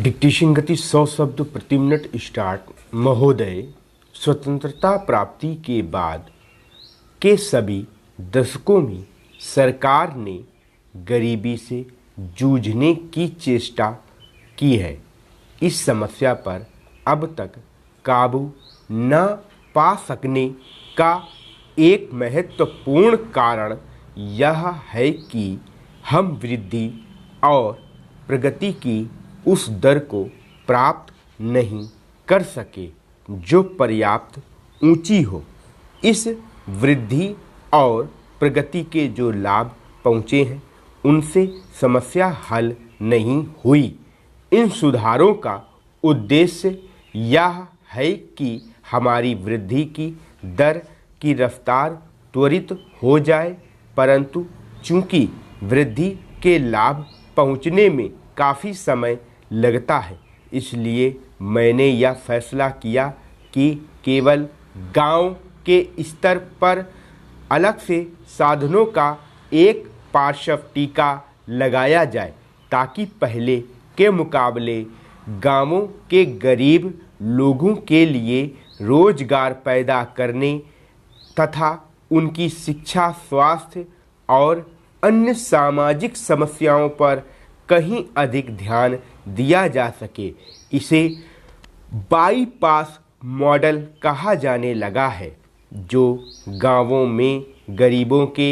Dictation गति 100 शब्द प्रति मिनट स्टार्ट। महोदय, स्वतंत्रता प्राप्ति के बाद के सभी दशकों में सरकार ने गरीबी से जूझने की चेष्टा की है। इस समस्या पर अब तक काबू न पा सकने का एक महत्वपूर्ण कारण यह है कि हम वृद्धि और प्रगति की उस दर को प्राप्त नहीं कर सके जो पर्याप्त ऊंची हो। इस वृद्धि और प्रगति के जो लाभ पहुँचे हैं उनसे समस्या हल नहीं हुई। इन सुधारों का उद्देश्य यह है कि हमारी वृद्धि की दर की रफ्तार त्वरित हो जाए, परंतु चूंकि वृद्धि के लाभ पहुँचने में काफ़ी समय लगता है, इसलिए मैंने यह फैसला किया कि केवल गांव के स्तर पर अलग से साधनों का एक पार्श्व टीका लगाया जाए, ताकि पहले के मुकाबले गांवों के गरीब लोगों के लिए रोजगार पैदा करने तथा उनकी शिक्षा, स्वास्थ्य और अन्य सामाजिक समस्याओं पर कहीं अधिक ध्यान दिया जा सके। इसे बाईपास मॉडल कहा जाने लगा है, जो गांवों में गरीबों के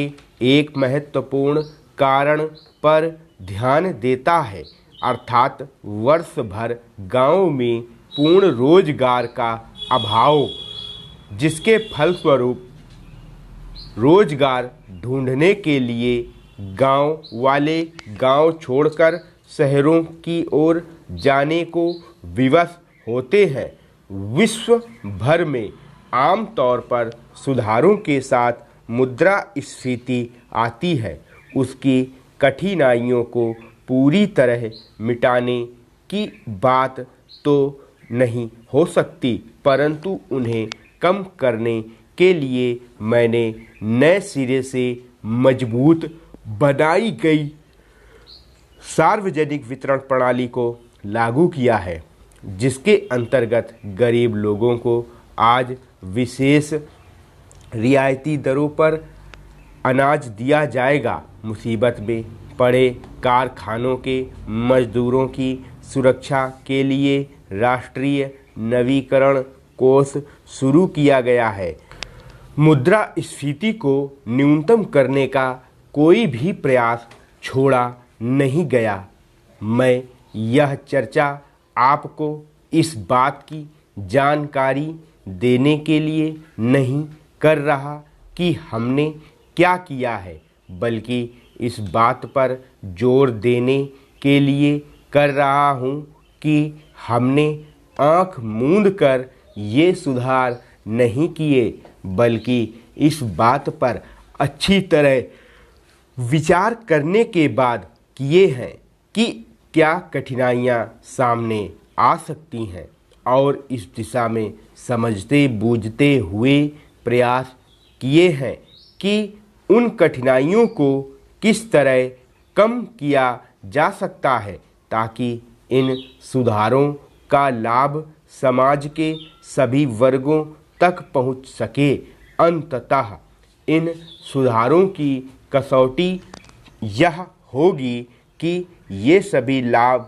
एक महत्वपूर्ण कारण पर ध्यान देता है, अर्थात वर्ष भर गांव में पूर्ण रोजगार का अभाव, जिसके फलस्वरूप रोजगार ढूंढने के लिए गांव वाले गांव छोड़कर शहरों की ओर जाने को विवश होते हैं। विश्व भर में आम तौर पर सुधारों के साथ मुद्रास्फीति आती है। उसकी कठिनाइयों को पूरी तरह मिटाने की बात तो नहीं हो सकती, परंतु उन्हें कम करने के लिए मैंने नए सिरे से मजबूत बनाई गई सार्वजनिक वितरण प्रणाली को लागू किया है, जिसके अंतर्गत गरीब लोगों को आज विशेष रियायती दरों पर अनाज दिया जाएगा। मुसीबत में पड़े कारखानों के मजदूरों की सुरक्षा के लिए राष्ट्रीय नवीकरण कोष शुरू किया गया है। मुद्रास्फीति को न्यूनतम करने का कोई भी प्रयास छोड़ा नहीं गया। मैं यह चर्चा आपको इस बात की जानकारी देने के लिए नहीं कर रहा कि हमने क्या किया है, बल्कि इस बात पर जोर देने के लिए कर रहा हूँ कि हमने आँख मूंद कर ये सुधार नहीं किए, बल्कि इस बात पर अच्छी तरह विचार करने के बाद किए हैं कि क्या कठिनाइयाँ सामने आ सकती हैं, और इस दिशा में समझते बूझते हुए प्रयास किए हैं कि उन कठिनाइयों को किस तरह कम किया जा सकता है, ताकि इन सुधारों का लाभ समाज के सभी वर्गों तक पहुंच सके। अंततः इन सुधारों की कसौटी यह होगी कि ये सभी लाभ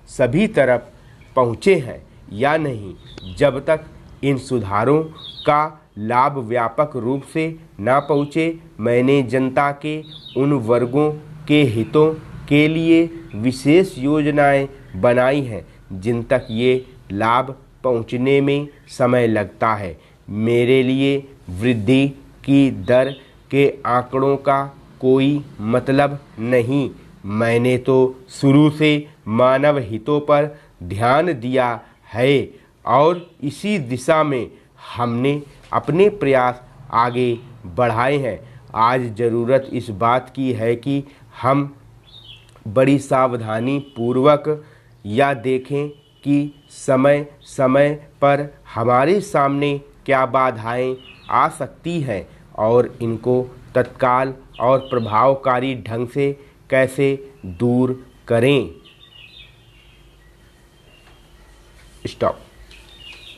सभी तरफ पहुँचे हैं या नहीं। जब तक इन सुधारों का लाभ व्यापक रूप से ना पहुँचे, मैंने जनता के उन वर्गों के हितों के लिए विशेष योजनाएं बनाई हैं जिन तक ये लाभ पहुँचने में समय लगता है। मेरे लिए वृद्धि की दर के आंकड़ों का कोई मतलब नहीं। मैंने तो शुरू से मानव हितों पर ध्यान दिया है और इसी दिशा में हमने अपने प्रयास आगे बढ़ाए हैं। आज ज़रूरत इस बात की है कि हम बड़ी सावधानी पूर्वक यह देखें कि समय समय पर हमारे सामने क्या बाधाएं आ सकती हैं और इनको तत्काल और प्रभावकारी ढंग से कैसे दूर करें। स्टॉप।